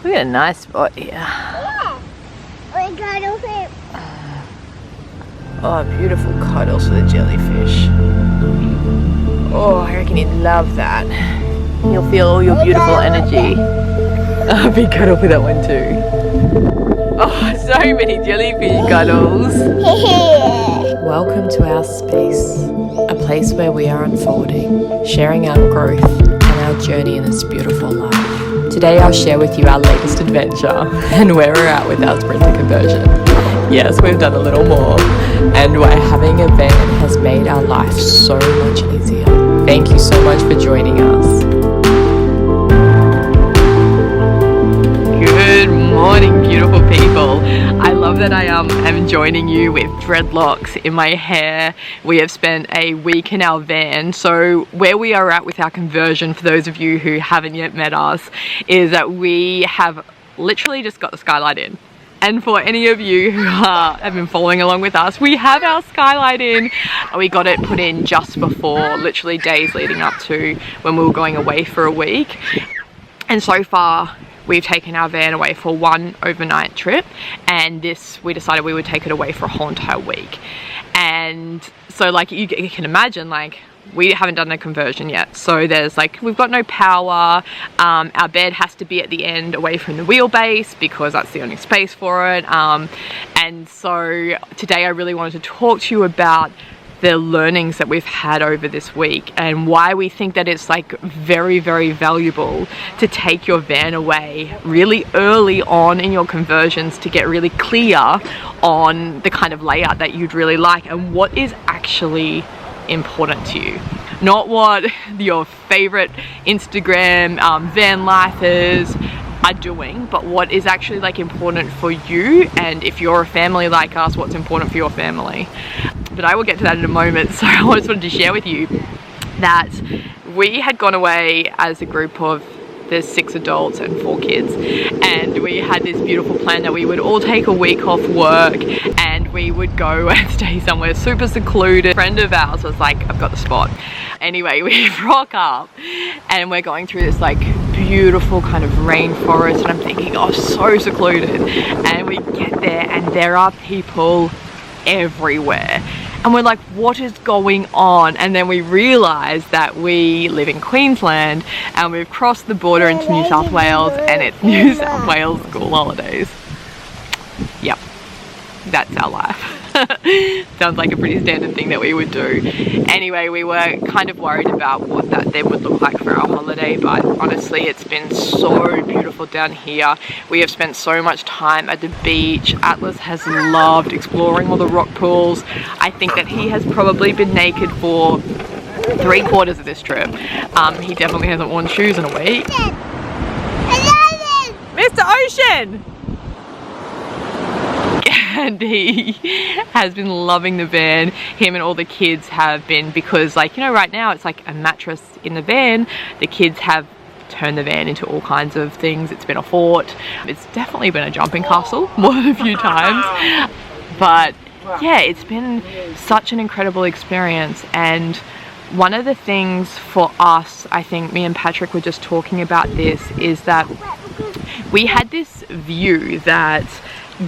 We got a nice spot here. Yeah. We cuddle him. Oh, beautiful cuddles for the jellyfish. Oh, I reckon he'd love that. You'll feel all your beautiful energy. Oh, big cuddle for that one too. Oh, so many jellyfish cuddles. Welcome to our space, a place where we are unfolding, sharing our growth and our journey in this beautiful life. Today I'll share with you our latest adventure and where we're at with our sprinter conversion. Yes, we've done a little more, and why having a van has made our life so much easier. Thank you so much for joining us. Good morning, beautiful people. I love that I am joining you with dreadlocks in my hair. We have spent a week in our van. So where we are at with our conversion, for those of you who haven't yet met us, is that we have literally just got the skylight in. And for any of you who have been following along with us, we have our skylight in. We got it put in just before, literally days leading up to when we were going away for a week. And so far, we've taken our van away for one overnight trip, and we decided we would take it away for a whole entire week. And so like you can imagine, like, we haven't done a conversion yet, so there's like, we've got no power. Our bed has to be at the end away from the wheelbase because that's the only space for it. And so today I really wanted to talk to you about the learnings that we've had over this week and why we think that it's like very, very valuable to take your van away really early on in your conversions to get really clear on the kind of layout that you'd really like and what is actually important to you. Not what your favorite Instagram van lifers are doing, but what is actually like important for you, and if you're a family like us, what's important for your family. But I will get to that in a moment. So I just wanted to share with you that we had gone away as a group of, there's 6 adults and 4 kids, and we had this beautiful plan that we would all take a week off work and we would go and stay somewhere super secluded. A friend of ours was like, I've got the spot. Anyway, we rock up and we're going through this like beautiful kind of rainforest, and I'm thinking, oh, so secluded. And we get there and there are people everywhere. And we're like, what is going on? And then we realize that we live in Queensland and we've crossed the border into New South Wales, and it's New South Wales school holidays. Yep, that's our life. Sounds like a pretty standard thing that we would do. Anyway, we were kind of worried about what that then would look like for our holiday, but honestly, it's been so beautiful down here. We have spent so much time at the beach. Atlas has loved exploring all the rock pools. I think that he has probably been naked for 3/4 of this trip. He definitely hasn't worn shoes in a week. Mr. Ocean! And he has been loving the van. Him and all the kids have been, because like, you know, right now it's like a mattress in the van. The kids have turned the van into all kinds of things. It's been a fort. It's definitely been a jumping castle more than a few times. But yeah, it's been such an incredible experience. And one of the things for us, I think me and Patrick were just talking about this, is that we had this view that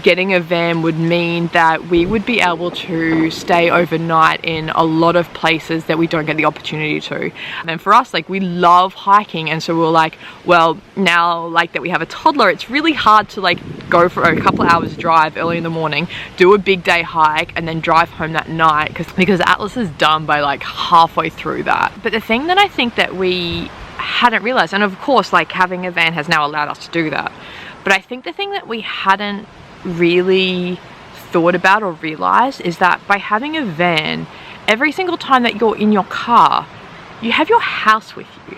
getting a van would mean that we would be able to stay overnight in a lot of places that we don't get the opportunity to. And for us, like, we love hiking, and so we were like, well, now like that we have a toddler, it's really hard to like go for a couple of hours drive early in the morning, do a big day hike, and then drive home that night, because Atlas is done by like halfway through that. But the thing that I think that we hadn't realized, and of course like having a van has now allowed us to do that, but I think the thing that we hadn't really thought about or realized is that by having a van, every single time that you're in your car, you have your house with you.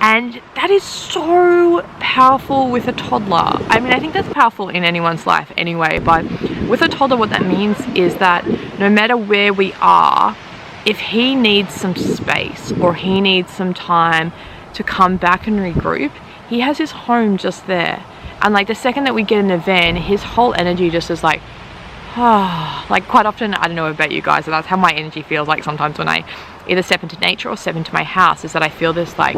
And that is so powerful with a toddler. I mean, I think that's powerful in anyone's life anyway, but with a toddler, what that means is that no matter where we are, if he needs some space or he needs some time to come back and regroup, he has his home just there. And like the second that we get in the van, his whole energy just is like, ah, like quite often, I don't know about you guys, but that's how my energy feels like sometimes when I either step into nature or step into my house, is that I feel this like,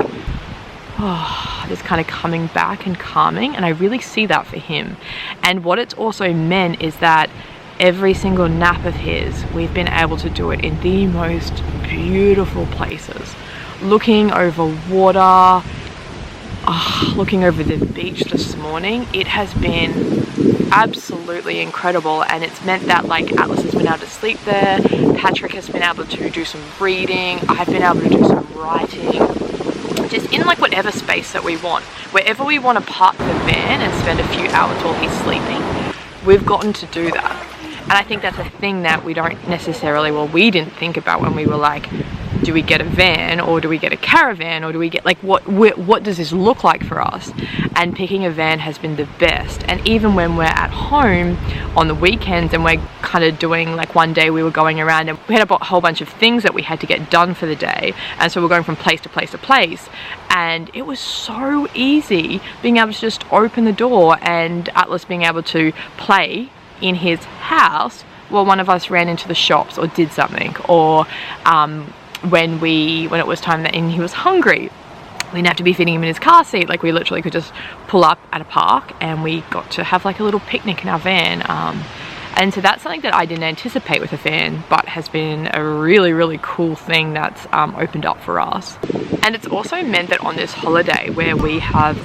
just kind of coming back and calming, and I really see that for him. And what it's also meant is that every single nap of his, we've been able to do it in the most beautiful places, looking over water, looking over the beach this morning. It has been absolutely incredible, and it's meant that like Atlas has been able to sleep there, Patrick has been able to do some reading, I've been able to do some writing, just in like whatever space that we want. Wherever we want to park the van and spend a few hours while he's sleeping, we've gotten to do that. And I think that's a thing that we don't necessarily, well, we didn't think about when we were like, do we get a van or do we get a caravan, or do we get like what does this look like for us? And picking a van has been the best. And even when we're at home on the weekends and we're kind of doing, like one day we were going around and we had a whole bunch of things that we had to get done for the day, and so we're going from place to place to place, and it was so easy being able to just open the door and Atlas being able to play in his house while one of us ran into the shops or did something, or when it was time that he was hungry, we didn't have to be feeding him in his car seat. Like, we literally could just pull up at a park and we got to have like a little picnic in our van. And so that's something that I didn't anticipate with a van, but has been a really, really cool thing that's opened up for us. And it's also meant that on this holiday where we have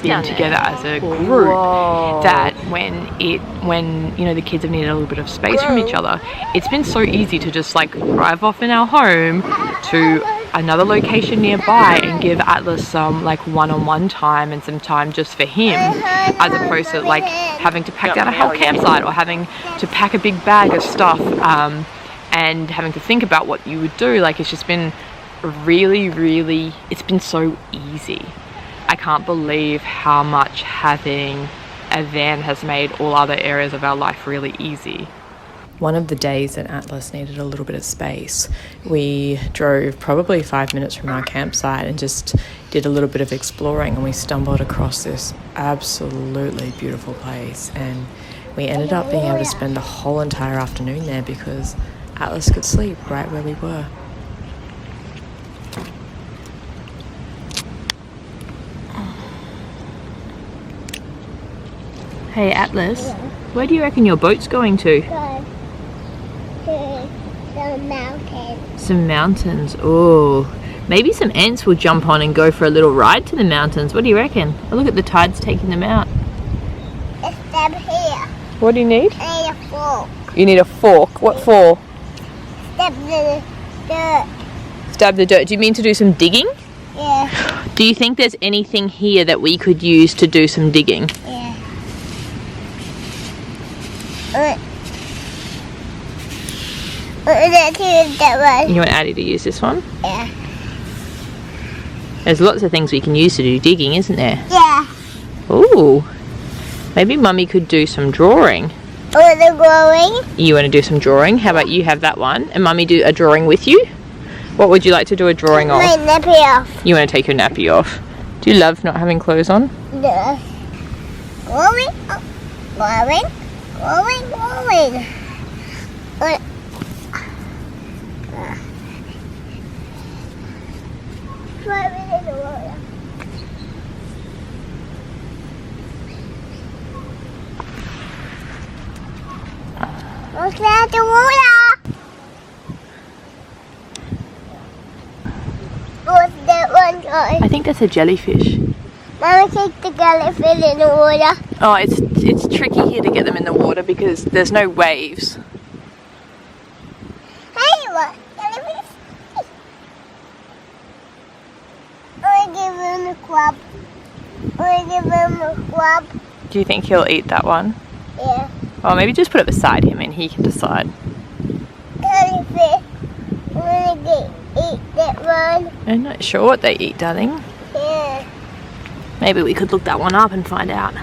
been together as a group, that when you know, the kids have needed a little bit of space from each other, it's been so easy to just like drive off in our home to another location nearby and give Atlas some like one-on-one time and some time just for him, as opposed to like having to pack down a whole campsite or having to pack a big bag of stuff and having to think about what you would do. Like, it's just been really, it's been so easy. I can't believe how much having a van has made all other areas of our life really easy. One of the days that Atlas needed a little bit of space, we drove probably 5 minutes from our campsite and just did a little bit of exploring, and we stumbled across this absolutely beautiful place, and we ended up being able to spend the whole entire afternoon there because Atlas could sleep right where we were. Hey Atlas, where do you reckon your boat's going to? Some mountains. Some mountains. Oh, maybe some ants will jump on and go for a little ride to the mountains. What do you reckon? Oh, look at the tides taking them out. It's them here. What do you need? I need a fork. You need a fork. What for? Stab the dirt. Stab the dirt. Do you mean to do some digging? Yeah. Do you think there's anything here that we could use to do some digging? Yeah. That one. You want Addie to use this one? Yeah. There's lots of things we can use to do digging, isn't there? Yeah. Ooh. Maybe Mummy could do some drawing. Oh, the growing? You want to do some drawing? How about you have that one and Mummy do a drawing with you? What would you like to do a drawing of? My nappy off. You want to take your nappy off. Do you love not having clothes on? Yeah. Growing. Growing. Growing. Growing. In the water. Look at the water. What's that one guy? I think that's a jellyfish. Mama, take the jellyfish in the water. Oh, it's tricky here to get them in the water because there's no waves. Hey, what? Jellyfish? I give him a crab. I give him a crab. Do you think he'll eat that one? Yeah. Well, maybe just put it beside him and he can decide. Jellyfish. I want to eat that one. I'm not sure what they eat, darling. Yeah. Maybe we could look that one up and find out.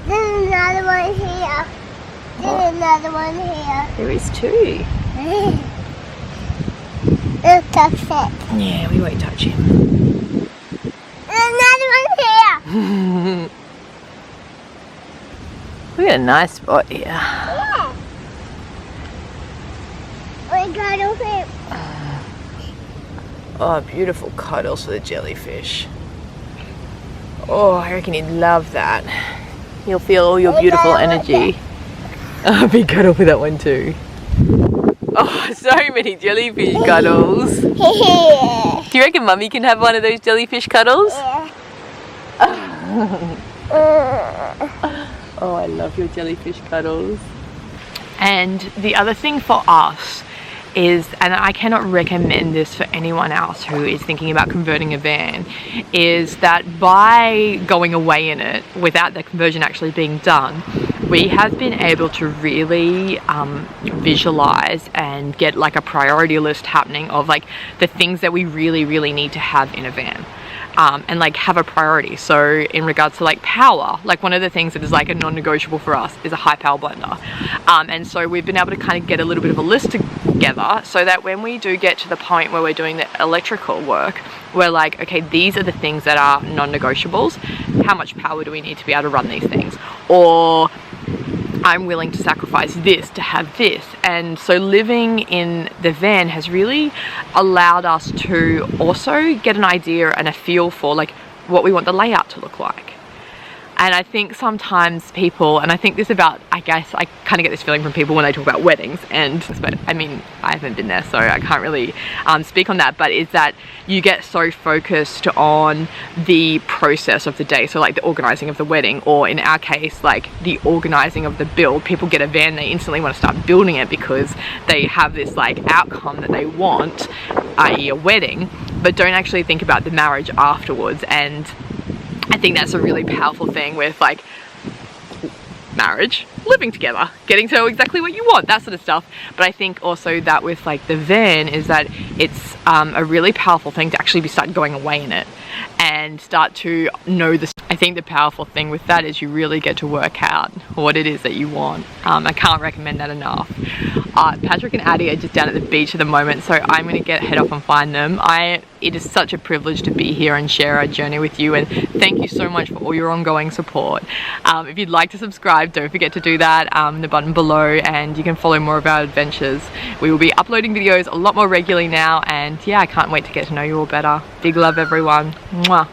There's another one here. There's another one here. There is two. Don't touch it. Yeah, we won't touch him. There's another one here. We got a nice spot here. Yeah. We got a him. Oh, beautiful cuddles for the jellyfish. Oh, I reckon he'd love that. You'll feel all your beautiful energy. Oh, big cuddle for that one too. Oh, so many jellyfish cuddles. Do you reckon Mummy can have one of those jellyfish cuddles? Oh, I love your jellyfish cuddles. And the other thing for us is, and I cannot recommend this for anyone else who is thinking about converting a van, is that by going away in it without the conversion actually being done, we have been able to really visualize and get like a priority list happening of like the things that we really need to have in a van. And like have a priority. So in regards to like power, like one of the things that is like a non-negotiable for us is a high power blender. And so we've been able to kind of get a little bit of a list together so that when we do get to the point where we're doing the electrical work, we're like, okay, these are the things that are non-negotiables. How much power do we need to be able to run these things? Or I'm willing to sacrifice this to have this. And so living in the van has really allowed us to also get an idea and a feel for like what we want the layout to look like. And I think sometimes people, and I think this about, I guess I kind of get this feeling from people when they talk about weddings, and but I mean I haven't been there so I can't really speak on that, but is that you get so focused on the process of the day, so like the organizing of the wedding, or in our case like the organizing of the build. People get a van, they instantly want to start building it because they have this like outcome that they want, i.e. a wedding, but don't actually think about the marriage afterwards. And I think that's a really powerful thing with like marriage, living together, getting to know exactly what you want, that sort of stuff. But I think also that with like the van is that it's a really powerful thing to actually start going away in it and start to know this. I think the powerful thing with that is you really get to work out what it is that you want. I can't recommend that enough. Patrick and Addie are just down at the beach at the moment, so I'm going to head off and find them. It is such a privilege to be here and share our journey with you, and thank you so much for all your ongoing support. If you'd like to subscribe, don't forget to do that in the button below, and you can follow more of our adventures. We will be uploading videos a lot more regularly now, and yeah, I can't wait to get to know you all better. Big love, everyone. Mwah.